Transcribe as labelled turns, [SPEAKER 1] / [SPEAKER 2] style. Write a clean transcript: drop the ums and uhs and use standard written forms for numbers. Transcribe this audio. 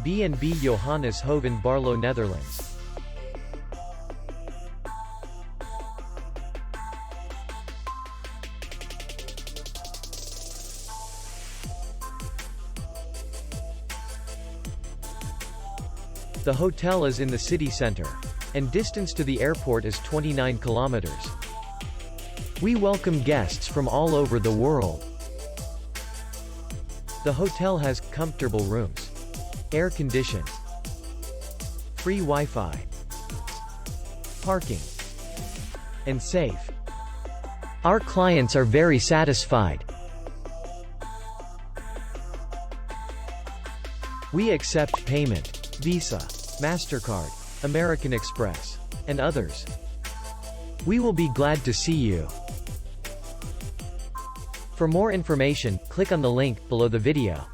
[SPEAKER 1] B&B Johannes Hoeve in Baarlo, Netherlands. The hotel is in the city center, and distance to the airport is 29 kilometers. We welcome guests from all over the world. The hotel has comfortable rooms, air conditioned, free Wi-Fi, parking, and safe. Our clients are very satisfied. We accept payment, Visa, MasterCard, American Express, and others. We will be glad to see you. For more information, click on the link below the video.